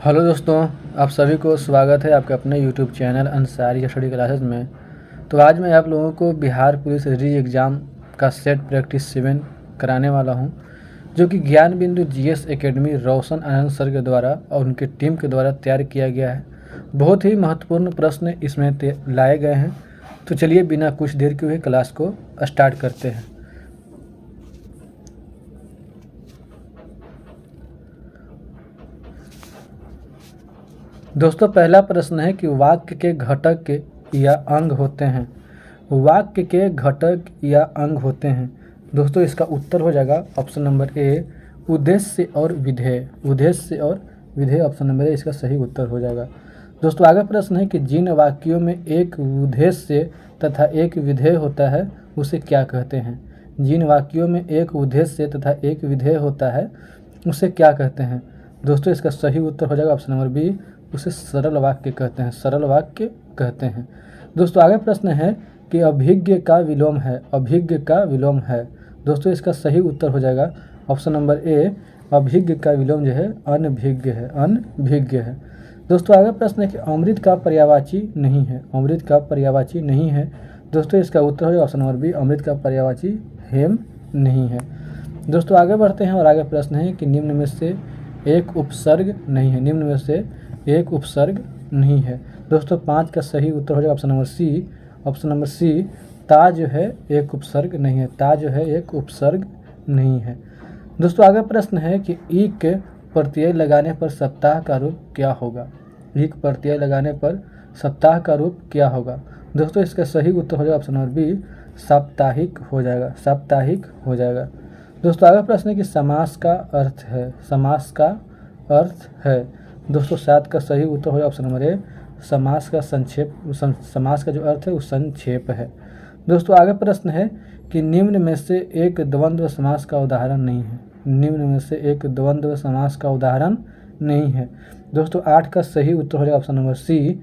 Hello दोस्तों, आप सभी को स्वागत है आपके अपने YouTube channel Ansari study classes में। तो आज मैं आप लोगों को बिहार पुलिस री एग्ज़ाम का सेट प्रैक्टिस 7 कराने वाला हूं, जो कि ज्ञान बिंदु जीएस एकेडमी रोशन आनंद सर के द्वारा और उनकी टीम के द्वारा तैयार किया गया है। बहुत ही महत्वपूर्ण प्रश्न इसमें लाए गए हैं। तो चलिए बिना कुछ देर के हुए क्लास को स्टार्ट करते हैं। दोस्तों, पहला प्रश्न है कि वाक्य के घटक या अंग होते हैं। वाक्य के घटक या अंग होते हैं। दोस्तों, इसका उत्तर हो जाएगा ऑप्शन नंबर ए, उद्देश्य और विधेय। उद्देश्य और विधेय ऑप्शन नंबर ए इसका सही उत्तर हो जाएगा। दोस्तों, आगे प्रश्न है कि जिन वाक्यों में एक उद्देश्य तथा एक विधेय होता है उसे क्या कहते हैं। जिन वाक्यों में एक उद्देश्य तथा एक विधेय होता है उसे क्या कहते हैं। दोस्तों, इसका सही उत्तर हो जाएगा ऑप्शन नंबर बी, उसे सरल वाक्य कहते हैं। सरल वाक्य कहते हैं। दोस्तों, आगे प्रश्न है कि अभिज्ञ का विलोम है। अभिज्ञ का विलोम है। दोस्तों, इसका सही उत्तर हो जाएगा ऑप्शन नंबर ए, अभिज्ञ का विलोम जो है अनभिज्ञ है। अनभिज्ञ है। दोस्तों, आगे प्रश्न है कि अमृत का पर्यायवाची नहीं है। अमृत का पर्यायवाची नहीं है। दोस्तों, इसका उत्तर हो जाएगा ऑप्शन नंबर बी, अमृत का पर्यायवाची हेम नहीं है। दोस्तों, आगे बढ़ते हैं और आगे प्रश्न है कि निम्न में से एक उपसर्ग नहीं है। निम्न में से एक उपसर्ग नहीं है। दोस्तों, 5 का सही उत्तर हो जाएगा option number C. Option number C, ता जो है एक उपसर्ग नहीं है। ता जो है एक उपसर्ग नहीं है। दोस्तों, आगे प्रश्न है कि ईक प्रत्यय लगाने पर सप्ताह का रूप क्या होगा। ईक प्रत्यय लगाने पर सप्ताह का रूप क्या होगा। दोस्तों, इसका सही उत्तर हो जाएगा ऑप्शन नंबर बी, साप्ताहिक हो जाएगा। साप्ताहिक हो जाएगा। दोस्तों, आगे प्रश्न है कि समास का अर्थ है। समास का अर्थ है। दोस्तों, 7 का सही उत्तर हो जाएगा ऑप्शन नंबर ए, समास का संक्षेप। समास का जो अर्थ है वो संक्षेप है। दोस्तों, आगे प्रश्न है कि निम्न में से एक द्वंद्व समास का उदाहरण नहीं है। निम्न में से एक द्वंद्व समास का उदाहरण नहीं है। दोस्तों, 8 का सही उत्तर हो जाएगा ऑप्शन नंबर सी,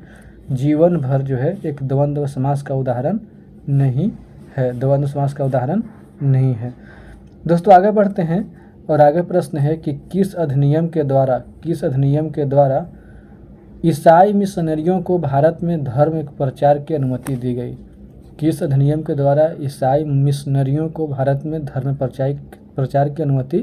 जीवन भर जो है एक द्वंद्व समास का उदाहरण नहीं है। द्वंद्व समास का उदाहरण नहीं है। दोस्तों, आगे बढ़ते हैं और आगे प्रश्न है कि किस अधिनियम के द्वारा ईसाई मिशनरियों को भारत में धर्म प्रचार की अनुमति दी गई। किस अधिनियम के द्वारा ईसाई मिशनरियों को भारत में धर्म प्रचार की अनुमति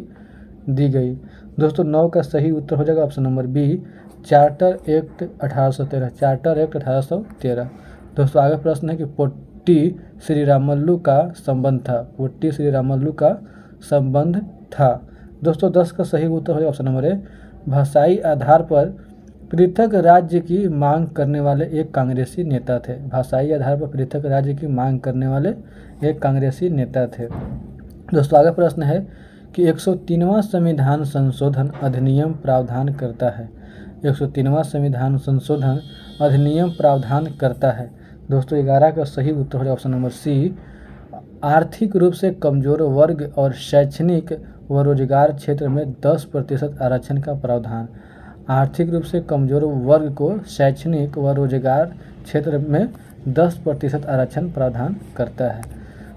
दी गई। दोस्तों, 9 का सही उत्तर हो जाएगा option number B, charter act 1813। Charter act 1813। दोस्तों, आगे प्रश्न है कि पोट्टी श्री रामल्लू का संबंध था। पोट्टी श्री रामल्लू का संबंध था। दोस्तों, 10 का सही उत्तर हो जाएगा ऑप्शन नंबर ए, भाषाई आधार पर पृथक राज्य की मांग करने वाले एक कांग्रेसी नेता थे। भाषाई आधार पर पृथक राज्य की मांग करने वाले एक कांग्रेसी नेता थे। दोस्तों, आगे प्रश्न है कि 103वां संविधान संशोधन अधिनियम प्रावधान करता है। 103वां संविधान संशोधन अधिनियम प्रावधान करता है। दोस्तों, 11 का सही उत्तर हो जाएगा ऑप्शन नंबर सी, आर्थिक रूप से कमजोर वर्ग और शैक्षणिक व रोजगार क्षेत्र में 10% आरक्षण का प्रावधान। आर्थिक रूप से कमजोर वर्ग को शैक्षणिक व रोजगार क्षेत्र में 10% आरक्षण प्रावधान करता है।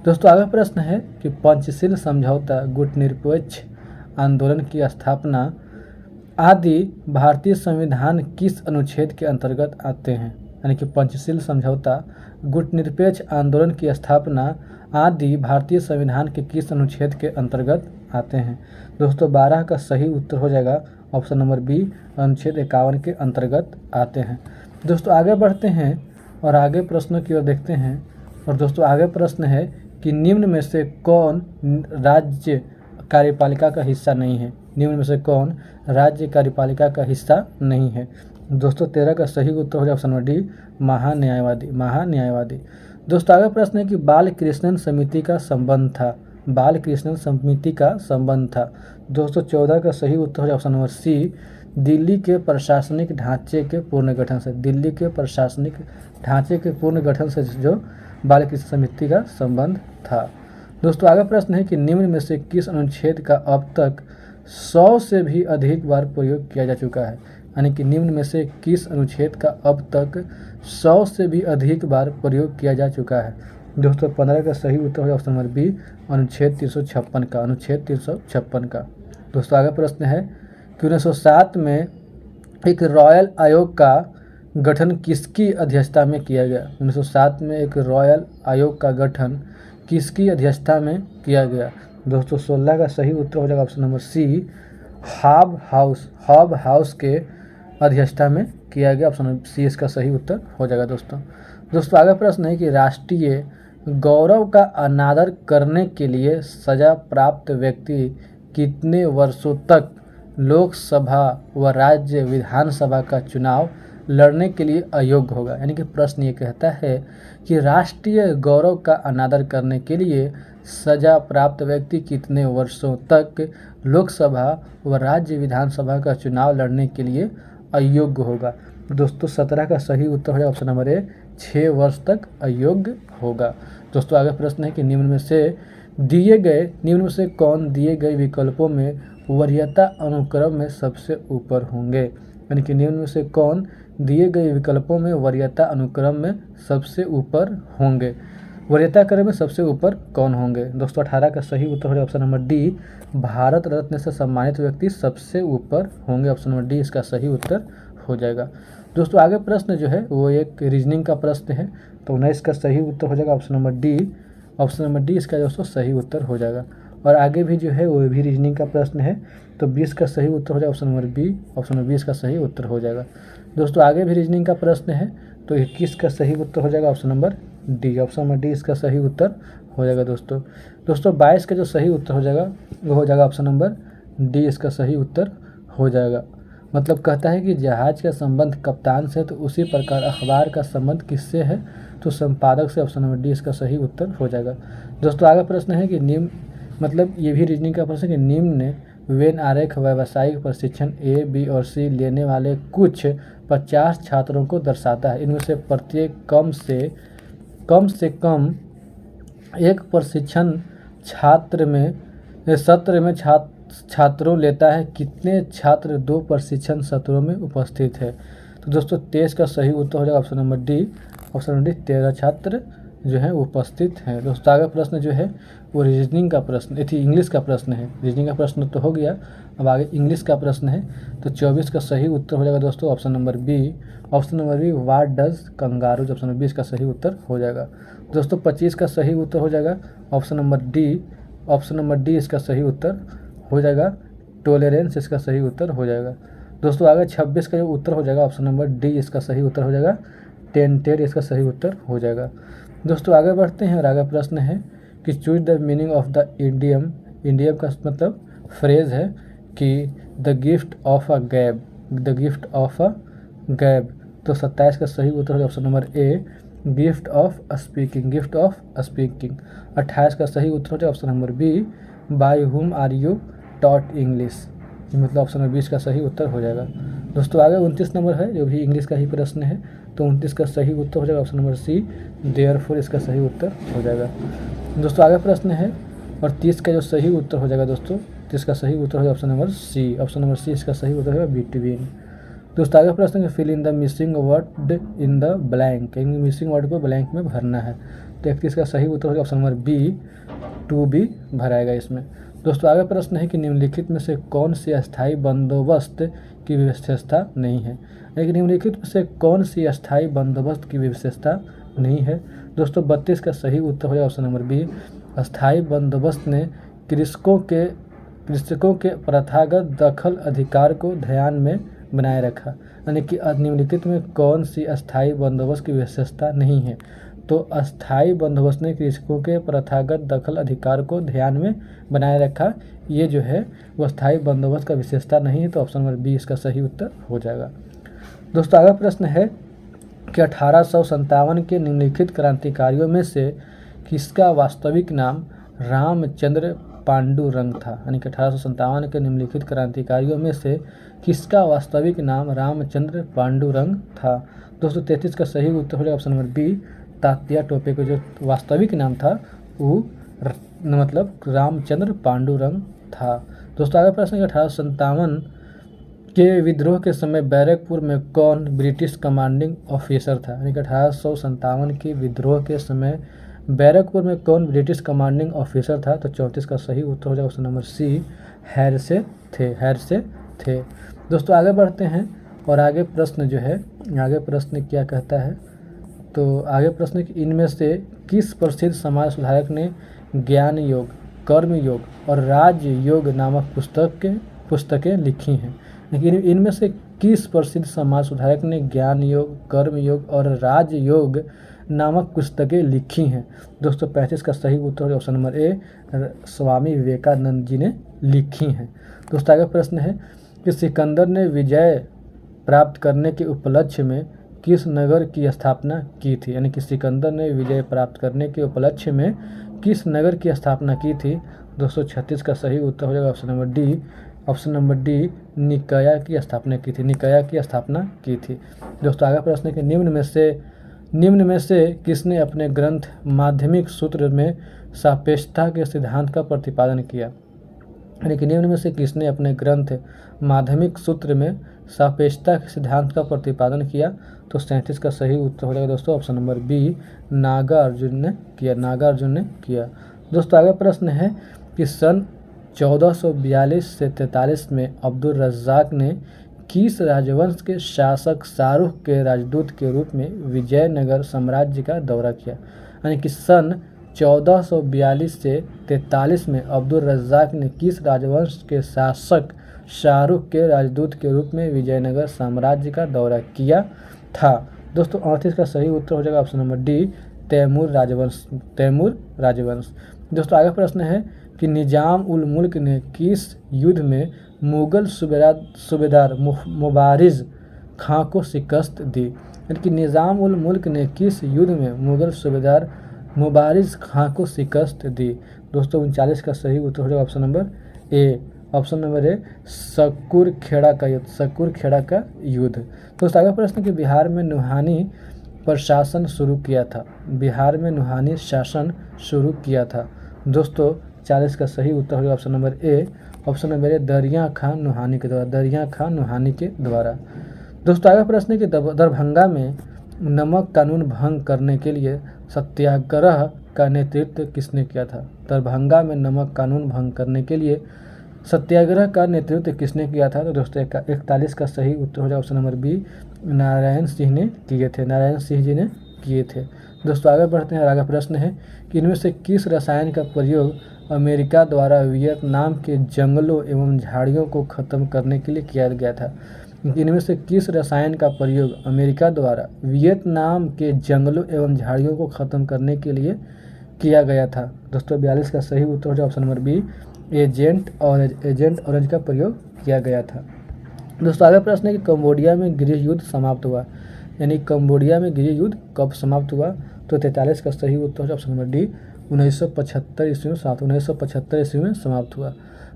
दोस्तों, आगे प्रश्न है कि पंचशील समझौता, गुटनिरपेक्ष आंदोलन की स्थापना आदि भारतीय संविधान किस अनुच्छेद के अंतर्गत आते हैं। यानी कि पंचशील समझौता, गुटनिरपेक्ष आंदोलन की स्थापना आदि भारतीय संविधान के किस अनुच्छेद के अंतर्गत आते हैं। दोस्तों, 12 का सही उत्तर हो जाएगा ऑप्शन नंबर बी, अनुच्छेद 51 के अंतर्गत आते हैं। दोस्तों, आगे बढ़ते हैं और आगे प्रश्नों की ओर देखते हैं। और दोस्तों, आगे प्रश्न है कि निम्न में से कौन राज्य कार्यपालिका का हिस्सा नहीं है। निम्न में से कौन राज्य कार्यपालिका का हिस्सा नहीं है। दोस्तों, 13 का सही उत्तर हो जाएगा ऑप्शन नंबर डी, महान्यायवादी। महान्यायवादी। दोस्तों, आगे प्रश्न है कि बाल कृष्णन समिति का संबंध था। बाल कृष्णन समिति का संबंध था। दोस्तों, 14 का सही उत्तर हो जाएगा ऑप्शन नंबर सी, दिल्ली के प्रशासनिक ढांचे के पुनर्गठन से। दिल्ली के प्रशासनिक ढांचे के पुनर्गठन से जो बाल कृष्ण समिति का संबंध था। दोस्तों, आगे प्रश्न है कि निम्न में से किस अनुच्छेद का अब तक 100 से भी अधिक बार प्रयोग किया जा चुका है। यानी कि निम्न में से किस अनुच्छेद का अब तक 100 से भी अधिक बार प्रयोग किया जा चुका है। दोस्तों, 15 का सही उत्तर है ऑप्शन नंबर बी, अनुच्छेद 356 का। अनुच्छेद 356 का। दोस्तों, आगे प्रश्न है कि 1907 में एक रॉयल आयोग का गठन किसकी अध्यक्षता में किया गया? 1907 में एक रॉयल आयोग का गठन किसकी अध्यक्षता में किया गया? दोस्तों 16 का सही उत्तर हो जाएगा option number C, Hobhouse के अध्यक्षता में किया गया। ऑप्शन नंबर सी इसका सही उत्तर हो जाएगा। दोस्तों आगे प्रश्न है कि राष्ट्रीय गौरव का अनादर करने के लिए सजा प्राप्त व्यक्ति कितने वर्षों तक लोकसभा व राज्य विधानसभा का चुनाव लड़ने के लिए अयोग्य होगा? यानी कि प्रश्न ये कहता है कि राष्ट्रीय गौरव का अनादर करने के लिए सजा प्राप्त व्यक्ति कितने वर्षों तक लोकसभा व राज्य विधानसभा का चुनाव लड़ने के लिए अयोग्य होगा? दोस्तों 17 का सही उत्तर हो जाएगा ऑप्शन नंबर ए, 6 वर्ष तक अयोग्य होगा। दोस्तों आगे प्रश्न है कि निम्न में से कौन दिए गए विकल्पों में वरीयता अनुक्रम में सबसे ऊपर होंगे? यानी कि निम्न में से कौन दिए गए विकल्पों में वरीयता अनुक्रम में सबसे ऊपर होंगे? वरीयता क्रम में सबसे ऊपर कौन होंगे? दोस्तों 18 का सही उत्तर हो जाएगा option number D, Bharat Ratna से सम्मानित व्यक्ति सबसे ऊपर होंगे। ऑप्शन नंबर डी इसका सही उत्तर हो जाएगा। दोस्तों आगे प्रश्न जो है वो एक रीजनिंग का प्रश्न है, तो 19 का सही उत्तर हो जाएगा option number D. Option number D इसका दोस्तों सही उत्तर हो जाएगा। और आगे भी जो है वो भी रीजनिंग का प्रश्न है, तो 20 का सही उत्तर हो जाएगा option number B. Option number 20 का सही उत्तर हो जाएगा। दोस्तों आगे भी रीजनिंग का प्रश्न है, तो 21 का सही उत्तर हो जाएगा option number D. Option number D इसका सही उत्तर हो जाएगा। दोस्तों 22 का जो सही उत्तर हो जाएगा वो हो जाएगा ऑप्शन नंबर डी इसका सही उत्तर हो जाएगा। मतलब कहता है कि जहाज का संबंध कप्तान से, तो उसी प्रकार अखबार का संबंध किससे है? तो संपादक से। ऑप्शन नंबर डी इसका सही उत्तर हो जाएगा। दोस्तों आगे प्रश्न है कि निम्न, मतलब ये भी रीजनिंग का प्रश्न है कि निम्न वेन आरेख व्यावसायिक प्रशिक्षण ए, बी और सी लेने वाले कुछ 50 छात्रों को दर्शाता है। इनमें से प्रत्येक कम से कम एक प्रशिक्षण सत्र में छात्रों लेता है। कितने छात्र 2 प्रशिक्षण सत्रों में उपस्थित है? तो दोस्तों 23 का सही उत्तर हो जाएगा option number D. Option number D 13 छात्र जो है उपस्थित हैं। दोस्तों आगे प्रश्न जो है वो रीजनिंग का प्रश्न, इंग्लिश का प्रश्न है। रीजनिंग का प्रश्न तो हो गया, अब आगे इंग्लिश का प्रश्न है। तो 24 का सही उत्तर हो जाएगा दोस्तों option number B. Option number B, what does kangaroos. Option number 20 का सही उत्तर हो जाएगा। दोस्तों 25 का सही उत्तर हो जाएगा option number D. Option number D इसका सही उत्तर हो जाएगा। टॉलरेंस इसका सही उत्तर हो जाएगा। दोस्तों आगे 26 का जो उत्तर हो जाएगा ऑप्शन नंबर डी इसका सही उत्तर हो जाएगा। टेंटेड इसका सही उत्तर हो जाएगा। दोस्तों आगे बढ़ते हैं और आगे प्रश्न है कि choose the meaning of the idiom. Idiom का मतलब फ्रेज है कि द गिफ्ट ऑफ अ गैब। द गिफ्ट ऑफ अ गैब। तो 27 का सही उत्तर हो जाएगा option number A, gift of speaking. Gift of speaking. 28 का सही उत्तर हो जाएगा option number B, by whom are you taught English. मतलब ऑप्शन नंबर 20 का सही उत्तर हो जाएगा। दोस्तों आगे 29 नंबर है जो भी इंग्लिश का ही प्रश्न है, तो 29 का सही उत्तर हो जाएगा ऑप्शन नंबर सी, देयरफॉर इसका सही उत्तर हो जाएगा। दोस्तों आगे प्रश्न है और 30 का जो सही उत्तर हो जाएगा दोस्तों, 30 का सही उत्तर हो जाएगा option number C. Option number C इसका सही उत्तर होगा बिटवीन। दोस्तों आगे प्रश्न है fill in the missing word in the blank. Missing word को ब्लैंक में भरना है। तो 31 का सही उत्तर हो जाएगा option number B, tube भराएगा इसमें। दोस्तों आगे प्रश्न है कि निम्नलिखित में से कौन सी अस्थायी बंदोबस्त की विशेषता नहीं है? लेकिन निम्नलिखित में से कौन सी अस्थायी बंदोबस्त की विशेषता नहीं है? दोस्तों 32 का सही उत्तर हो जाएगा ऑप्शन नंबर बी, अस्थायी बंदोबस्त ने कृषकों के प्रथागत दखल अधिकार को ध्यान में बनाए रखा। यानी कि निम्नलिखित में कौन सी अस्थायी बंदोबस्त की विशेषता नहीं है? तो अस्थायी बंदोबस्त ने कृषकों के प्रथागत दखल अधिकार को ध्यान में बनाए रखा, ये जो है वो अस्थायी बंदोबस्त का विशेषता नहीं है। तो ऑप्शन नंबर बी इसका सही उत्तर हो जाएगा। दोस्तों आगे प्रश्न है कि 1857 के निम्नलिखित क्रांतिकारियों में से किसका वास्तविक नाम रामचंद्र पांडुरंग था? यानी कि 1857 के निम्नलिखित क्रांतिकारियों में से किसका वास्तविक नाम रामचंद्र पांडुरंग था? दोस्तों 33 का सही उत्तर हो जाएगा option number B, Tatya Tope का जो वास्तविक नाम था वो मतलब रामचंद्र पांडुरंग था। दोस्तों आगे प्रश्न 1857 के विद्रोह के समय बैरकपुर में कौन ब्रिटिश कमांडिंग ऑफिसर था? यानी कि 1857 के विद्रोह के समय बैरकपुर में कौन ब्रिटिश कमांडिंग ऑफिसर था? तो 34 का सही उत्तर हो जाएगा ऑप्शन नंबर सी, हैरसे थे। दोस्तों आगे बढ़ते हैं और आगे प्रश्न जो है, आगे प्रश्न क्या कहता है, तो आगे प्रश्न कि इनमें से किस प्रसिद्ध समाज सुधारक ने ज्ञान योग, कर्म योग और राज योग नामक पुस्तकें लिखी हैं। लेकिन इनमें से किस प्रसिद्ध समाज सुधारक ने ज्ञान योग, कर्म योग और राज योग नामक पुस्तकें लिखी हैं। दोस्तों 35 का सही उत्तर ऑप्शन नंबर ए, स्वामी विवेकानंद जी ने लिखी हैं। दोस्तों आगे प्रश्न है कि सिकंदर ने विजय प्राप्त करने के उपलक्ष्य में किस नगर की स्थापना की थी। यानी कि सिकंदर ने विजय प्राप्त करने के उपलक्ष्य में किस नगर की स्थापना की थी। दोस्तों 36 का सही उत्तर हो जाएगा option number D, option number D, निकाया की स्थापना की थी, निकाया की स्थापना की थी। दोस्तों आगे प्रश्न है कि निम्न में से किसने अपने ग्रंथ माध्यमिक सूत्र में सापेक्षता के सिद्धांत का प्रतिपादन किया। यानी कि निम्न में से किसने अपने ग्रंथ माध्यमिक सूत्र में सापेक्षता के सिद्धांत का प्रतिपादन किया। तो 37 का सही उत्तर हो जाएगा दोस्तों ऑप्शन नंबर बी, नागार्जुन ने किया, नागार्जुन ने किया। दोस्तों आगे प्रश्न है कि सन 1442 से 43 में अब्दुल रज़्ज़ाक ने किस राजवंश के शासक शाहरुख के राजदूत के रूप में विजयनगर साम्राज्य का दौरा किया। यानी कि सन 1442 से 43 में अब्दुल रज़्ज़ाक ने किस राजवंश के शासक शाहरुख के राजदूत के रूप में विजयनगर साम्राज्य का दौरा किया था। दोस्तों 38 का सही उत्तर हो जाएगा ऑप्शन नंबर डी, तैमूर राजवंश, तैमूर राजवंश। दोस्तों आगे प्रश्न है कि निजाम उल मुल्क ने किस युद्ध में मुगल सूबेदार मुबारिज़ खां को शिकस्त दी। यानी कि निजाम उल मुल्क ने किस युद्ध में मुगल सूबेदार मुबारिज़ खां को शिकस्त दी। दोस्तों 39 का सही उत्तर हो जाएगा option number A, option number A, Sakkur Kheda का युद्ध, सक्कुर खेड़ा का युद्ध। दोस्तों आगे प्रश्न कि बिहार में नुहानी प्रशासन शुरू किया था, बिहार में नुहानी शासन शुरू किया था। दोस्तों 40 का सही उत्तर हो जाएगा option number A, option number ए, दरिया खान नुहानी के द्वारा, दरिया खान नुहानी के द्वारा। दोस्तों आगे प्रश्न है कि दरभंगा में नमक कानून भंग करने के लिए सत्याग्रह का नेतृत्व किसने किया था। दरभंगा में नमक कानून भंग करने के लिए सत्याग्रह का नेतृत्व किसने किया था। तो दोस्तों 41 का सही उत्तर हो जाएगा option number B, Narayan Singh ने किए थे, नारायण सिंह जी ने किए थे। दोस्तों आगे बढ़ते हैं और आगे प्रश्न है कि इनमें से किस रसायन का प्रयोग अमेरिका द्वारा वियतनाम के जंगलों एवं झाड़ियों को खत्म करने के लिए किया गया था। इनमें से किस रसायन का प्रयोग अमेरिका द्वारा वियतनाम के जंगलों एवं झाड़ियों को खत्म करने के लिए किया गया था। दोस्तों 42 का सही उत्तर हो जाएगा option number B, Agent Orange का प्रयोग किया गया था। दोस्तों आगे प्रश्न है कि कंबोडिया में गृह युद्ध समाप्त हुआ। यानी कंबोडिया में गृह युद्ध कब समाप्त हुआ। तो 43 का सही उत्तर हो जाएगा ऑप्शन नंबर डी, 1975 ईस्वी में समाप्त, 1975 ईस्वी में समाप्त हुआ।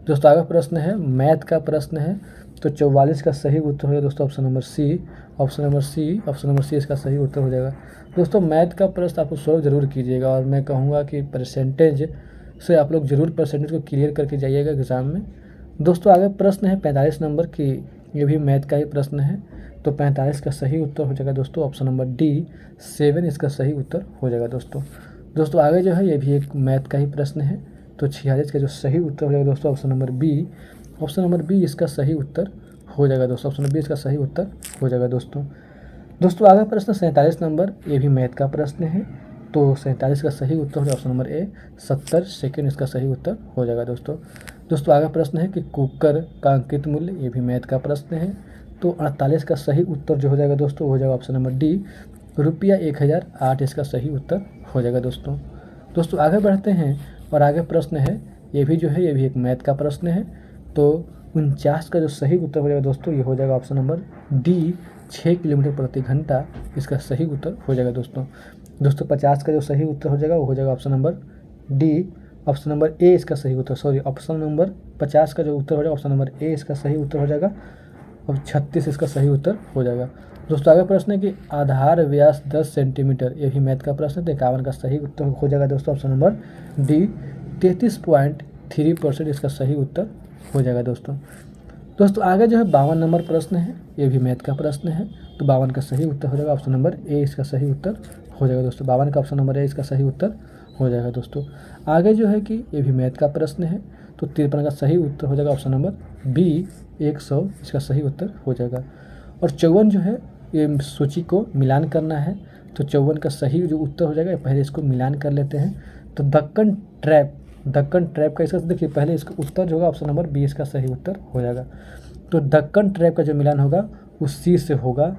दोस्तों आगे प्रश्न है मैथ का प्रश्न है। तो 44 का सही उत्तर हो जाएगा दोस्तों option number C, option number C इसका सही उत्तर हो जाएगा। दोस्तों मैथ का प्रश्न आपको सॉल्व जरूर कीजिएगा और मैं कहूँगा कि परसेंटेज से आप लोग जरूर परसेंटेज को क्लियर करके जाइएगा एग्जाम में। दोस्तों आगे प्रश्न है 45 नंबर की, ये भी मैथ का ही प्रश्न है। तो 45 का सही उत्तर हो जाएगा दोस्तों ऑप्शन नंबर डी, 7 इसका सही उत्तर हो जाएगा दोस्तों आगे जो है ये भी एक मैथ का ही प्रश्न है। तो 46 का जो सही उत्तर हो जाएगा दोस्तों option number B, option number B इसका सही उत्तर हो जाएगा दोस्तों, ऑप्शन नंबर बी इसका सही उत्तर हो जाएगा दोस्तों आगे प्रश्न 47 नंबर, ये भी मैथ का प्रश्न है। तो 47 का सही उत्तर हो जाएगा ऑप्शन नंबर ए, 70 सेकेंड इसका सही उत्तर हो जाएगा दोस्तों आगे प्रश्न है कि कुकर का अंकित मूल्य, ये भी मैथ का प्रश्न है। तो 48 का सही उत्तर जो हो जाएगा दोस्तों हो जाएगा ऑप्शन नंबर डी, रुपया 1008 इसका सही उत्तर हो जाएगा दोस्तों आगे बढ़ते हैं और आगे प्रश्न है ये भी एक मैथ का प्रश्न है। तो 49 का जो सही उत्तर हो जाएगा दोस्तों ये हो जाएगा ऑप्शन नंबर डी, 6 किलोमीटर प्रति घंटा इसका सही उत्तर हो जाएगा दोस्तों 50 का जो सही उत्तर हो जाएगा वो हो जाएगा option number D, option number ए इसका सही उत्तर, ऑप्शन नंबर 50 का जो उत्तर हो जाएगा ऑप्शन नंबर ए इसका सही उत्तर हो जाएगा। अब 36 इसका सही उत्तर हो जाएगा दोस्तों आगे प्रश्न है कि आधार व्यास 10 सेंटीमीटर, ये भी मैथ का प्रश्न है। 51 का सही उत्तर हो जाएगा दोस्तों ऑप्शन नंबर डी, 33.3% इसका सही उत्तर हो जाएगा दोस्तों आगे जो है 52 नंबर प्रश्न है, ये भी मैथ का प्रश्न है। तो 52 का सही उत्तर हो जाएगा ऑप्शन नंबर ए इसका सही उत्तर हो जाएगा 52 का ऑप्शन नंबर ए इसका सही उत्तर हो जाएगा दोस्तों आगे जो है कि ये भी मैथ का प्रश्न है। तो 53 का सही उत्तर हो जाएगा ऑप्शन नंबर बी, 100 इसका सही उत्तर हो जाएगा। और 54 जो है ये सूची को मिलान करना है। तो 54 का सही जो उत्तर हो जाएगा, पहले इसको मिलान कर लेते हैं। तो दक्कन ट्रैप का इसका देखिए, पहले इसका उत्तर जो होगा ऑप्शन नंबर बी इसका सही उत्तर हो जाएगा। तो दक्कन ट्रैप का जो मिलान होगा वो सी से होगा,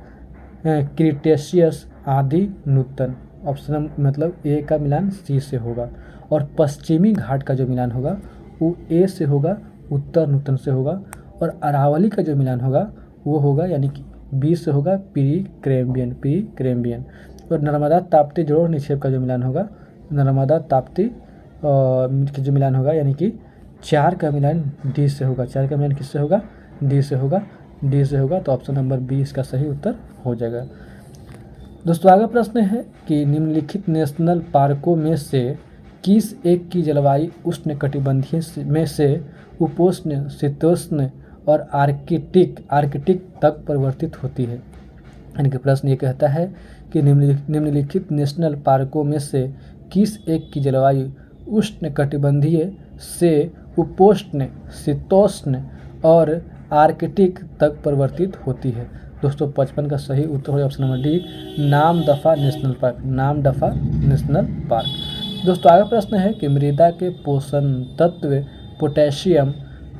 क्रिटेशियस आदि नूतन। ऑप्शन मतलब ए का मिलान सी से होगा। और पश्चिमी घाट का जो मिलान होगा वो ए से होगा, उत्तर नूतन से होगा। और अरावली का जो मिलान होगा वो होगा यानी कि बी से होगा, पी क्रेम्बियन। और नर्मदा ताप्ती जोड़ निक्षेप का जो मिलान होगा, नर्मदा ताप्ती का जो मिलान होगा यानी कि 4 का मिलान डी से होगा। 4 का मिलान किससे होगा, डी से होगा। तो ऑप्शन नंबर बी इसका सही उत्तर हो जाएगा। दोस्तों आगे प्रश्न है कि निम्नलिखित नेशनल पार्कों में से किस एक की जलवायु उष्णकटिबंधीय में से उपोष्ण, शीतोष्ण और आर्कटिक तक परिवर्तित होती है। यानी कि प्रश्न ये कहता है कि निम्नलिखित नेशनल पार्कों में से किस एक की जलवायु उष्णकटिबंधीय से उपोष्ण, शीतोष्ण और आर्कटिक तक परिवर्तित होती है। दोस्तों 55 का सही उत्तर हो option number D, Namdapha national park. दोस्तों आगे प्रश्न है कि मृदा के पोषण तत्व पोटेशियम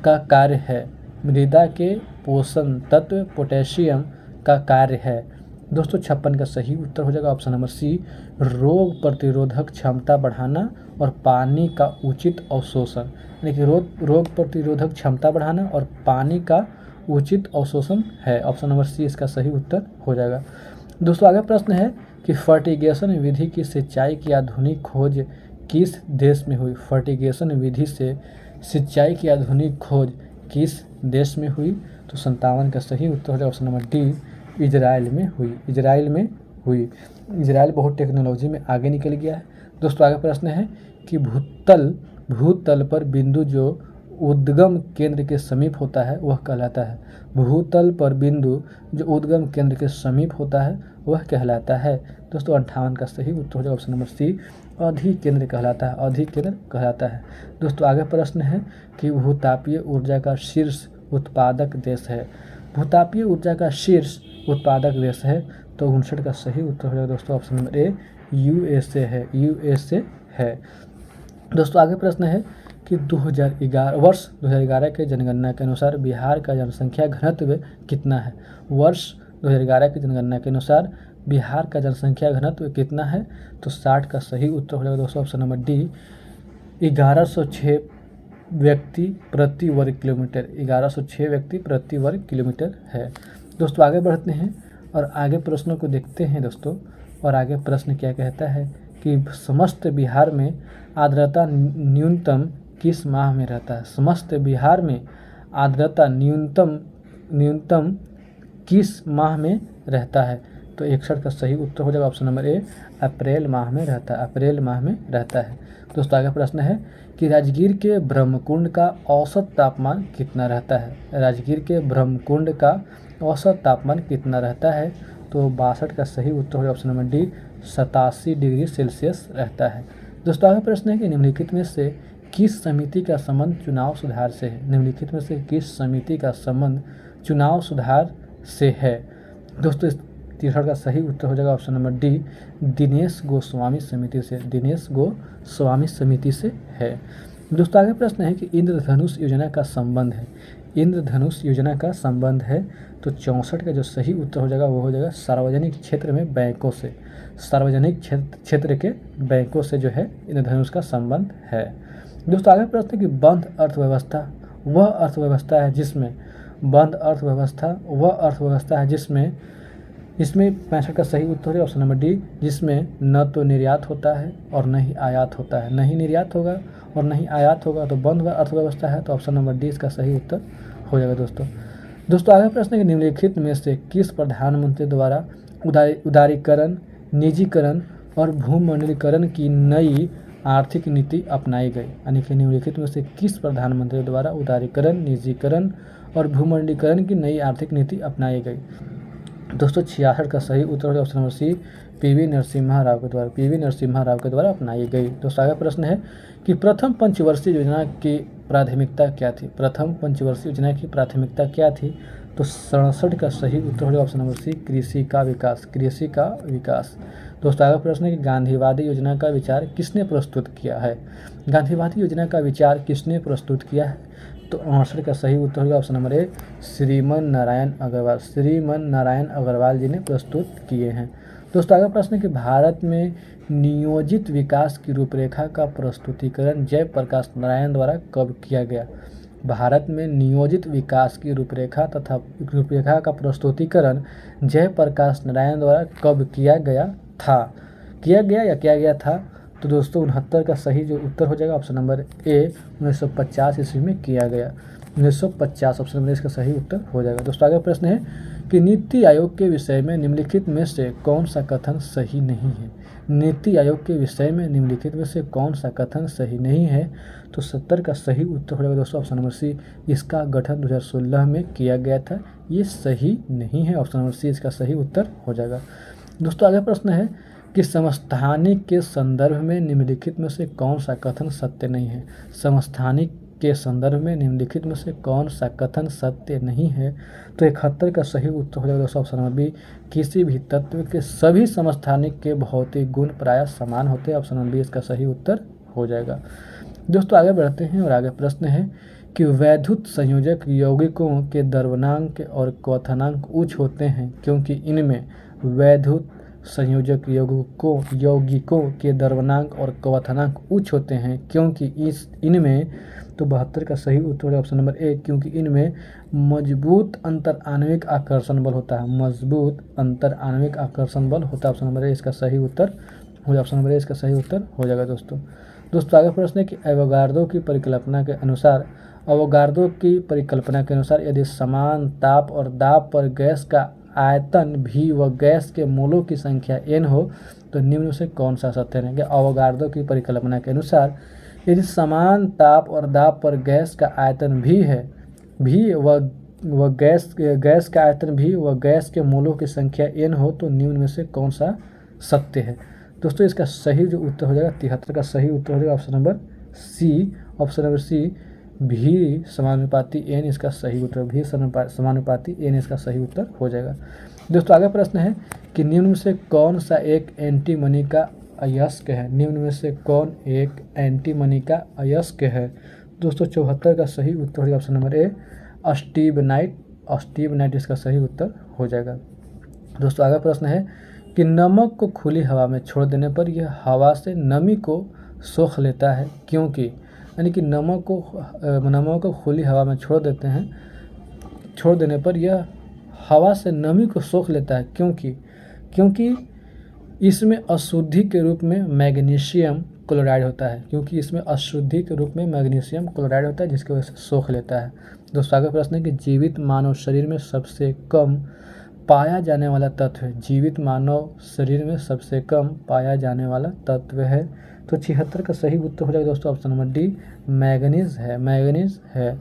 का कार्य है। मृदा के पोषण तत्व पोटेशियम का कार्य है। दोस्तों 56 का सही उत्तर हो जाएगा ऑप्शन नंबर सी, रोग प्रतिरोधक क्षमता बढ़ाना और पानी का उचित अवशोषण। यानी कि रोग प्रतिरोधक क्षमता बढ़ाना और पानी का उचित अवशोषण है। ऑप्शन नंबर सी इसका सही उत्तर हो जाएगा। दोस्तों आगे प्रश्न है कि फर्टिगेशन विधि की सिंचाई की आधुनिक खोज किस देश में हुई। फर्टिगेशन विधि से सिंचाई की आधुनिक खोज किस देश में हुई। तो 57 का सही उत्तर हो जाएगा ऑप्शन नंबर डी, इजराइल में हुई। इजराइल बहुत टेक्नोलॉजी में आगे निकल गया है। दोस्तों आगे प्रश्न है कि भूतल पर बिंदु जो उद्गम केंद्र के समीप होता है वह कहलाता है। भूतल पर बिंदु जो उद्गम केंद्र के समीप होता है वह कहलाता है। दोस्तों 58 का सही उत्तर हो जाएगा ऑप्शन नंबर सी, अधिकेंद्र कहलाता है। दोस्तों आगे प्रश्न है कि भूतापीय ऊर्जा का शीर्ष उत्पादक देश है। भूतापीय ऊर्जा का शीर्ष उत्पादक देश है। तो 59 का सही उत्तर हो जाएगा दोस्तों ऑप्शन नंबर ए, यूएसए है। दोस्तों आगे प्रश्न है कि 2011 के जनगणना के अनुसार बिहार का जनसंख्या घनत्व कितना है। वर्ष 2011 की जनगणना के अनुसार बिहार का जनसंख्या घनत्व कितना है। तो 60 का सही उत्तर हो जाएगा दोस्तों ऑप्शन नंबर डी, 1106 व्यक्ति प्रति वर्ग किलोमीटर। 1106 व्यक्ति प्रति वर्ग किलोमीटर है। दोस्तों आगे बढ़ते हैं और आगे प्रश्नों को देखते हैं दोस्तों। और आगे प्रश्न क्या कहता है कि समस्त बिहार में आर्द्रता न्यूनतम किस माह में रहता है। समस्त बिहार में आर्द्रता न्यूनतम किस माह में रहता है। तो 61 का सही उत्तर हो जाएगा ऑप्शन नंबर ए, अप्रैल माह में रहता है। दोस्तों आगे प्रश्न है कि राजगीर के ब्रह्मकुंड का औसत तापमान कितना रहता है। राजगीर के ब्रह्मकुंड का औसत तापमान कितना रहता है। तो 62 का सही उत्तर हो जाएगा option number D, 87 degree Celsius रहता है। दोस्तों आगे प्रश्न है कि निम्नलिखित में से किस समिति का संबंध चुनाव सुधार से है। निम्नलिखित में से किस समिति का संबंध चुनाव सुधार से है। दोस्तों 63 का सही उत्तर हो जाएगा option number D, Dinesh Goswami समिति से है। दोस्तों आगे प्रश्न है कि इंद्रधनुष योजना का संबंध है। तो 64 का जो सही उत्तर हो जाएगा वो हो जाएगा सार्वजनिक क्षेत्र में बैंकों से। सार्वजनिक क्षेत्र के बैंकों से जो है इंद्रधनुष का संबंध है। दोस्तों आगे प्रश्न है कि बंद अर्थव्यवस्था वह अर्थव्यवस्था है जिसमें इसमें 65 का सही उत्तर है ऑप्शन नंबर डी, जिसमें न तो निर्यात होता है और न ही आयात होता है। नहीं निर्यात होगा और नहीं आयात होगा तो बंद अर्थव्यवस्था है। तो ऑप्शन नंबर डी इसका सही उत्तर हो जाएगा दोस्तों आगे प्रश्न है कि निम्नलिखित में से किस प्रधानमंत्री द्वारा उदारीकरण, निजीकरण और भूमंडलीकरण की नई आर्थिक नीति अपनाई गई। यानी कि निम्नलिखित में से किस प्रधानमंत्री द्वारा उदारीकरण, निजीकरण और भूमंडलीकरण की नई आर्थिक नीति अपनाई गई। दोस्तों 66 का सही उत्तर है option number C, PV Narasimha Rao के द्वारा अपनाई गई। दोस्तों आगे प्रश्न है कि प्रथम पंचवर्षीय योजना की प्राथमिकता क्या थी। प्रथम पंचवर्षीय योजना की प्राथमिकता क्या थी। तो 67 का सही उत्तर हो जाएगा ऑप्शन नंबर सी, कृषि का विकास, कृषि का विकास। दोस्तों आगे प्रश्न है कि गांधीवादी योजना का विचार किसने प्रस्तुत किया है। गांधीवादी योजना का विचार किसने प्रस्तुत किया है, तो 68 का सही उत्तर होगा ऑप्शन नंबर ए, श्रीमन नारायण अग्रवाल, श्रीमन नारायण अग्रवाल जी ने प्रस्तुत किए हैं। दोस्तों आगे प्रश्न है कि भारत में नियोजित विकास की रूपरेखा का प्रस्तुतिकरण जयप्रकाश नारायण द्वारा कब किया गया। भारत में नियोजित विकास की रूपरेखा तथा रूपरेखा का प्रस्तुतिकरण जयप्रकाश नारायण द्वारा कब किया गया था, किया गया था। तो दोस्तों 69 का सही जो उत्तर हो जाएगा ऑप्शन नंबर ए, 1950 ईस्वी में किया गया, 1950 ऑप्शन नंबर इसका सही उत्तर हो जाएगा। दोस्तों आगे प्रश्न है कि नीति आयोग के विषय में निम्नलिखित में से कौन सा कथन सही नहीं है। नीति आयोग के विषय में निम्नलिखित में से कौन सा कथन सही नहीं है, तो 70 का सही उत्तर हो जाएगा दोस्तों ऑप्शन नंबर सी, इसका गठन 2016 में किया गया था, ये सही नहीं है, ऑप्शन नंबर सी इसका सही उत्तर हो जाएगा। दोस्तों आगे प्रश्न है कि समस्थानिक के संदर्भ में निम्नलिखित में से कौन सा कथन सत्य नहीं है। समस्थानिक के संदर्भ में निम्नलिखित में से कौन सा कथन सत्य नहीं है, तो 71 का सही उत्तर हो जाएगा दोस्तों ऑप्शन नंबर बी, किसी भी तत्व के सभी समस्थानिक के भौतिक गुण प्रायः समान होते हैं, ऑप्शन नंबर बी इसका सही उत्तर हो जाएगा। दोस्तों आगे बढ़ते हैं और आगे प्रश्न है कि वैद्युत संयोजक यौगिकों के द्रव्यनांक और क्वथनांक उच्च होते हैं क्योंकि इनमें वैद्युत संयोजक यौगिकों के द्रव्यनांक और क्वथनांक उच्च होते हैं क्योंकि इनमें, तो 72 का सही उत्तर है ऑप्शन नंबर ए, क्योंकि इनमें मजबूत अंतर आणविक आकर्षण बल होता है, मजबूत अंतर आणविक आकर्षण बल होता है, ऑप्शन नंबर ए इसका सही उत्तर हो जाएगा, ऑप्शन नंबर ए इसका सही उत्तर हो जाएगा। दोस्तों आगे प्रश्न है कि एवोगाड्रो की परिकल्पना के अनुसार यदि समान ताप और दाब पर गैस का आयतन भी व गैस के मोलों की संख्या n हो तो निम्न में से कौन सा सत्य है। एवोगाड्रो की परिकल्पना के अनुसार यदि समान ताप और दाब पर गैस का आयतन भी व गैस का आयतन भी व गैस के मोलों की संख्या n हो तो निम्न में से कौन सा सत्य है। दोस्तों इसका सही जो उत्तर हो जाएगा 73 का सही उत्तर हो जाएगा ऑप्शन नंबर सी, भी समानुपाती n इसका सही उत्तर, भी समानुपाती n इसका सही उत्तर हो जाएगा। दोस्तों आगे प्रश्न है कि निम्न में से कौन सा एक एंटीमनी का अयस्क है। निम्न में से कौन एक एंटीमनी का अयस्क है। दोस्तों 74 का सही उत्तर हो जाएगा ऑप्शन नंबर ए, स्टीबनाइट इसका सही उत्तर हो जाएगा। दोस्तों आगे प्रश्न है कि नमक को खुली हवा में छोड़ देने पर यह हवा से नमी को सोख लेता है क्योंकि, यानी कि नमक को खुली हवा में छोड़ देने पर यह हवा से नमी को सोख लेता है क्योंकि इसमें अशुद्धि के रूप में मैग्नीशियम क्लोराइड होता है, जिसकी वजह से सोख लेता है। दोस्तों आगे प्रश्न है कि जीवित मानव शरीर में सबसे कम पाया जाने वाला तत्व है। जीवित मानव शरीर में सबसे कम पाया जाने वाला तत्व है, तो 76 का सही उत्तर हो जाएगा दोस्तों ऑप्शन नंबर डी, मैंगनीज है।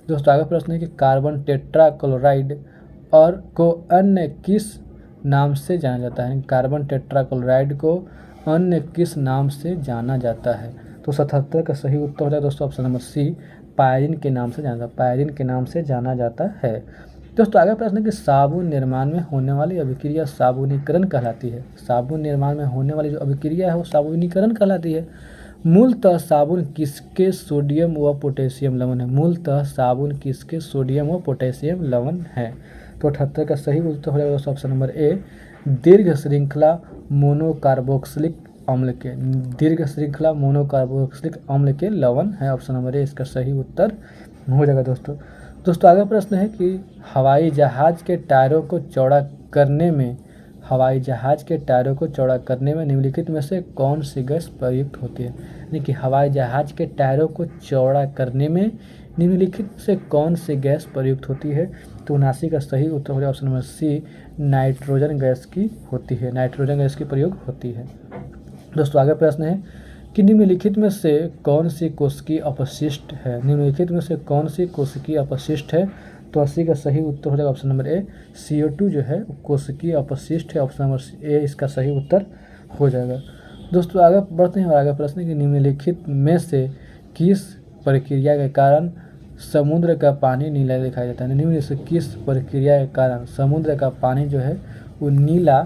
दोस्तों आगे प्रश्न है कि कार्बन टेट्राक्लोराइड और को अन्य किस नाम से जाना जाता है। कार्बन टेट्राक्लोराइड को अन्य किस नाम से जाना जाता है, तो 77 का सही उत्तर हो जाएगा दोस्तों ऑप्शन नंबर सी, पायरीन के नाम से जाना जाता है। दोस्तों आगे प्रश्न है कि साबुन निर्माण में होने वाली अभिक्रिया साबुनीकरण कहलाती है। साबुन निर्माण में होने वाली जो अभिक्रिया है वो साबुनीकरण कहलाती है। मूलतः साबुन किसके सोडियम व पोटेशियम लवण है। तो 78 का सही उत्तर हो जाएगा दोस्तों ऑप्शन नंबर ए, दीर्घ श्रृंखला मोनोकार्बोक्सिलिक अम्ल के लवण है, ऑप्शन नंबर ए इसका सही उत्तर हो जाएगा। दोस्तों आगे प्रश्न है कि हवाई जहाज के टायरों को चौड़ा करने में निम्नलिखित में से कौन सी गैस प्रयुक्त होती है। यानी कि हवाई जहाज के टायरों को चौड़ा करने में निम्नलिखित से कौन सी गैस प्रयुक्त होती है, तो 79 का सही उत्तर हो जाएगा option number C, nitrogen gas की प्रयोग होती है। दोस्तों आगे प्रश्न है कि निम्नलिखित में से कौन सी कोशिकीय अपशिष्ट है, तो 80 का सही उत्तर हो जाएगा ऑप्शन नंबर ए, CO2 जो है कोशिकीय अपशिष्ट है, ऑप्शन नंबर ए इसका सही उत्तर हो जाएगा। दोस्तों आगे बढ़ते हैं और आगे प्रश्न है कि निम्नलिखित में से किस प्रक्रिया के कारण समुद्र का पानी नीला दिखाई देता है। निम्न में से किस प्रक्रिया के कारण समुद्र का पानी जो है वो नीला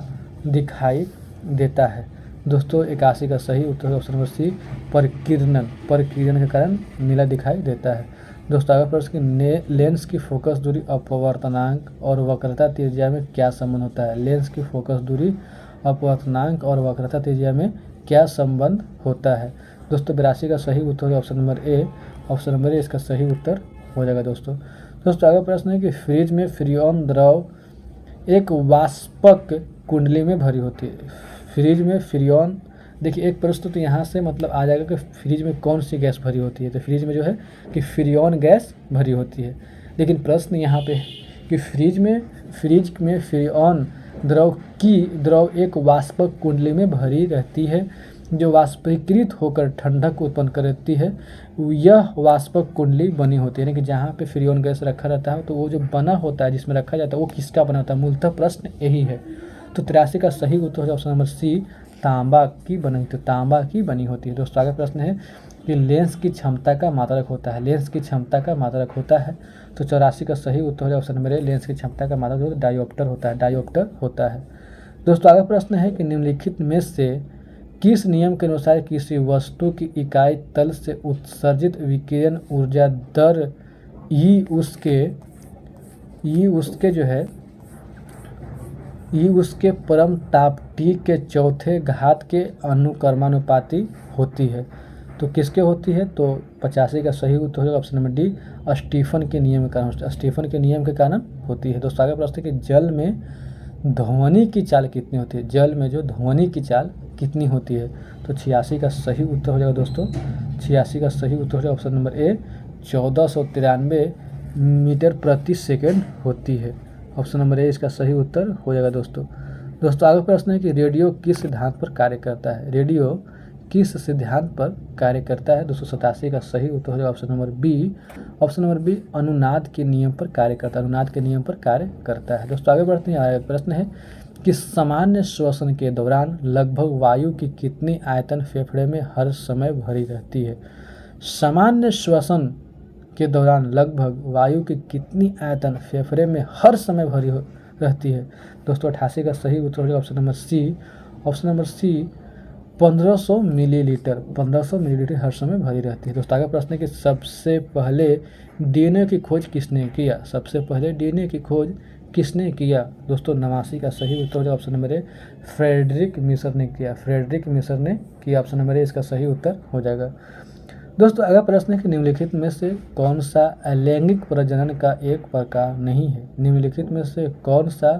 दिखाई देता है? दोस्तों 81 का सही उत्तर ऑप्शन नंबर सी, परिकीर्णन। परिकीर्णन के कारण नीला दिखाई देता है। दोस्तों अगला प्रश्न कि लेंस की फोकस दूरी, अपवर्तनांक और वक्रता त्रिज्या में क्या संबंध होता है? लेंस की फोकस दूरी, अपवर्तनांक और वक्रता त्रिज्या में क्या संबंध होता है? दोस्तों 82 का सही उत्तर है option number A. Option number ए इसका सही उत्तर हो जाएगा। दोस्तों अगला प्रश्न है कि फ्रिज में फ्रीऑन द्रव एक वाष्पक कुंडली में भरी होती है। फ्रिज में फ्रीऑन, देखिए एक प्रश्न तो यहाँ से मतलब आ जाएगा कि फ्रिज में कौन सी गैस भरी होती है, तो फ्रिज में जो है कि फ्रीऑन गैस भरी होती है। लेकिन प्रश्न यहाँ पे कि फ्रिज में फ्रीऑन द्रव एक वाष्पक कुंडली में भरी रहती है जो वाष्पीकृत होकर ठंडक उत्पन्न करती है। यह वाष्पक कुंडली बनी होती है, यानी कि जहाँ पे फ्रीऑन गैस रखा रहता है तो वो जो बना होता है जिसमें रखा जाता है वो किसका बना होता है? मूलतः प्रश्न यही है। तो 83 का सही उत्तर है ऑप्शन नंबर सी, तांबा की बनी। तो तांबा की बनी होती है। दोस्तों आगे प्रश्न है कि लेंस की क्षमता का मात्रक होता है। लेंस की क्षमता का मात्रक होता है। तो 84 का सही उत्तर है ऑप्शन नंबर ए, लेंस की क्षमता का मात्रक होता है डायोप्टर होता है। डायोप्टर होता है। दोस्तों आगे प्रश्न है कि निम्नलिखित में से किस नियम के अनुसार किसी वस्तु की इकाई तल से उत्सर्जित विकिरण ऊर्जा दर ई उसके परम ताप T के चौथे घात के अनुक्रमानुपाती होती है? तो किसके होती है? तो 85 का सही उत्तर होगा ऑप्शन नंबर डी, स्टीफन के नियम के कारण। स्टीफन के नियम के कारण होती है। दोस्तों आगे प्रश्न है कि जल में ध्वनि की चाल कितनी होती है? जल में जो ध्वनि की चाल कितनी होती है? तो 86 का सही उत्तर हो जाएगा। दोस्तों 86 का सही उत्तर हो जाएगा ऑप्शन नंबर ए, 1493 मीटर प्रति सेकेंड होती है। ऑप्शन नंबर ए इसका सही उत्तर हो जाएगा। दोस्तों आगे प्रश्न है कि रेडियो किस सिद्धांत पर कार्य करता है? रेडियो किस सिद्धांत पर कार्य करता है? 287 का सही उत्तर हो जाएगा option number B. Option number B, अनुनाद के नियम पर कार्य करता है। अनुनाद के नियम पर कार्य करता है। दोस्तों आगे बढ़ते हैं। प्रश्न है कि सामान्य श्वसन के दौरान लगभग वायु की कितनी आयतन फेफड़े में हर समय भरी रहती है? सामान्य श्वसन के दौरान लगभग वायु की कितनी आयतन फेफड़े में हर समय भरी रहती है? दोस्तों 88 का सही उत्तर हो जाएगा option number C. Option number C, 1500 millilitre हर समय भरी रहती है। दोस्तों आगे प्रश्न है कि सबसे पहले डीएनए की खोज किसने किया? सबसे पहले डीएनए की खोज किसने किया? दोस्तों 89 का सही उत्तर हो जाएगा option number A, Frederick Miescher ने किया। फ्रेडरिक मिशर ने किया। ऑप्शन नंबर ए इसका सही उत्तर हो जाएगा। दोस्तों अगला प्रश्न है कि निम्नलिखित में से कौन सा अलैंगिक प्रजनन का एक प्रकार नहीं है? निम्नलिखित में से कौन सा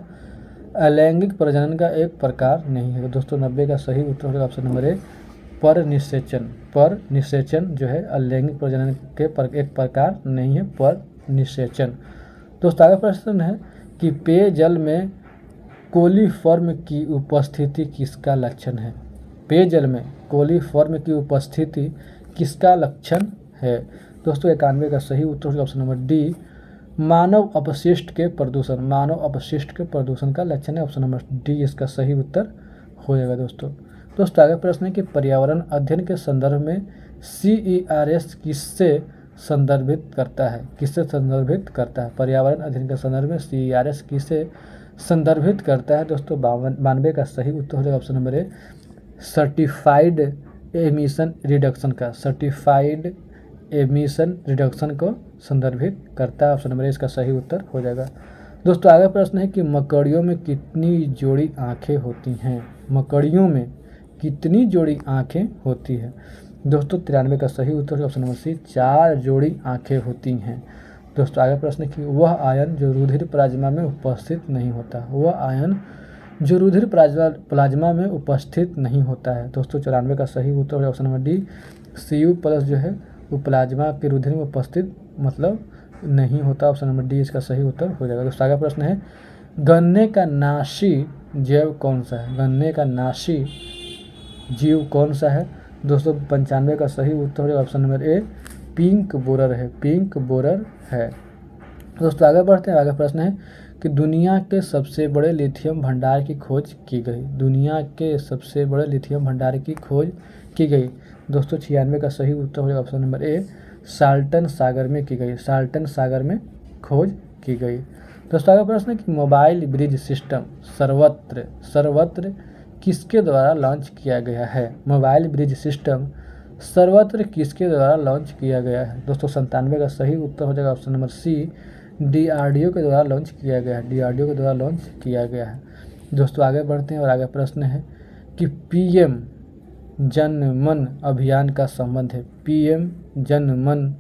अलैंगिक प्रजनन का एक प्रकार नहीं है? दोस्तों 90 का सही उत्तर होगा ऑप्शन नंबर ए, पर निषेचन। पर निषेचन जो है अलैंगिक प्रजनन के एक प्रकार नहीं है, पर निषेचन। दोस्तों आगे प्रश्न है कि पेयजल में कोलीफॉर्म की उपस्थिति किसका लक्षण है? पेयजल में कोलीफॉर्म की उपस्थिति किसका लक्षण है? दोस्तों 91 का सही उत्तर होगा ऑप्शन नंबर डी, मानव अपशिष्ट के प्रदूषण। मानव अपशिष्ट के प्रदूषण का लक्षण है। ऑप्शन नंबर डी इसका सही उत्तर हो जाएगा। दोस्तों आगे प्रश्न है कि पर्यावरण अध्ययन के संदर्भ में CERS किससे संदर्भित करता है? किससे संदर्भित करता है? पर्यावरण अध्ययन के संदर्भ में CERS किससे संदर्भित करता है? दोस्तों 92 का सही उत्तर हो जाएगा ऑप्शन नंबर ए, सर्टिफाइड एमिशन रिडक्शन का। सर्टिफाइड एमिशन रिडक्शन को संदर्भित करता है। ऑप्शन नंबर ए इसका सही उत्तर हो जाएगा। दोस्तों आगे प्रश्न है कि मकड़ियों में कितनी जोड़ी आंखें होती हैं? मकड़ियों में कितनी जोड़ी आंखें होती हैं? दोस्तों 93 का सही उत्तर है ऑप्शन नंबर सी, 4 जोड़ी आंखें होती हैं। दोस्तों आगे प्रश्न है कि वह आयन जो रुधिर प्लाज्मा में उपस्थित नहीं होता। वह आयन जो रुधिर प्लाज्मा में उपस्थित नहीं होता है। दोस्तों 94 का सही उत्तर है ऑप्शन नंबर डी, Cu+ जो है वो प्लाज्मा के रुधिर में उपस्थित मतलब नहीं होता। ऑप्शन नंबर डी इसका सही उत्तर हो जाएगा। दोस्तों आगे प्रश्न है गन्ने का नाशी जैव कौन सा है? गन्ने का नाशी जीव कौन सा है? दोस्तों 95 का सही उत्तर है ऑप्शन नंबर ए, पिंक बोरर है। पिंक बोरर है। दोस्तों आगे बढ़ते हैं। आगे प्रश्न है कि दुनिया के सबसे बड़े लिथियम भंडार की खोज की गई। दुनिया के सबसे बड़े लिथियम भंडार की खोज की गई। दोस्तों 96 का सही उत्तर हो जाएगा ऑप्शन नंबर ए, साल्टन सागर में की गई, साल्टन सागर में खोज की गई। दोस्तों आगे प्रश्न है कि मोबाइल ब्रिज सिस्टम सर्वत्र सर्वत्र किसके द्वारा लॉन्च किया गया है? मोबाइल ब्रिज सिस्टम सर्वत्र किसके द्वारा लॉन्च किया गया है? दोस्तों 97 का सही उत्तर हो जाएगा ऑप्शन नंबर सी, DRDO के द्वारा लॉन्च किया गया है, DRDO के द्वारा लॉन्च किया गया है। दोस्तों आगे बढ़ते हैं और आगे प्रश्न है कि PM जन मन अभियान का संबंध है, PM जन मन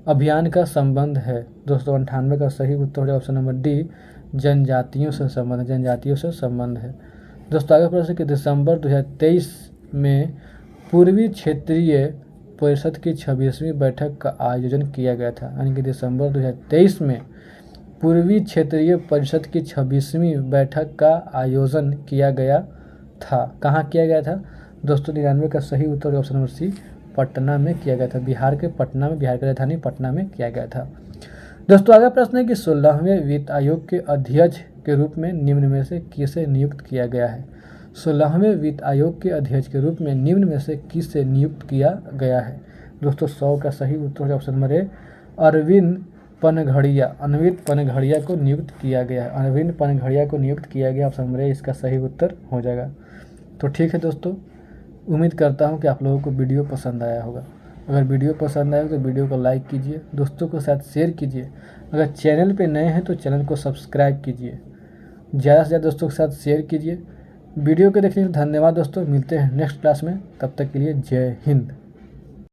अभियान का संबंध है। दोस्तों 98 का सही उत्तर हो जाएगा ऑप्शन नंबर डी, जनजातियों से संबंध, जनजातियों से संबंध है। दोस्तों आगे प्रश्न कि दिसंबर 2023 में पूर्वी क्षेत्रीय परिषद की 26वीं बैठक का आयोजन किया गया था, यानी कि दिसंबर 2023 में पूर्वी क्षेत्रीय परिषद की 26वीं बैठक का आयोजन किया गया था। कहाँ किया गया था? दोस्तों 99 का सही उत्तर ऑप्शन नंबर सी, पटना में किया गया था, बिहार के पटना में, बिहार की राजधानी पटना में किया गया था। दोस्तों आगे प्रश्न है कि 16वें वित्त आयोग के अध्यक्ष के रूप में निम्न में से किसे नियुक्त किया गया है? 16वें वित्त आयोग के अध्यक्ष के रूप में निम्न में से किसे नियुक्त किया गया है? दोस्तों 100 का सही उत्तर option number A, Arvind Panagariya, Arvind Panagariya को नियुक्त किया गया है, अरविंद पनघड़िया को नियुक्त किया गया, ऑप्शन नंबर ए इसका सही उत्तर हो जाएगा। तो ठीक है दोस्तों, उम्मीद करता हूँ कि आप लोगों को वीडियो पसंद आया होगा। अगर वीडियो पसंद आया तो वीडियो को लाइक कीजिए, दोस्तों के साथ शेयर कीजिए। अगर चैनल पे नए हैं तो चैनल को सब्सक्राइब कीजिए, ज़्यादा से ज़्यादा दोस्तों के साथ शेयर कीजिए। वीडियो के देखने के लिए धन्यवाद दोस्तों, मिलते हैं नेक्स्ट क्लास में, तब तक के लिए जय हिंद।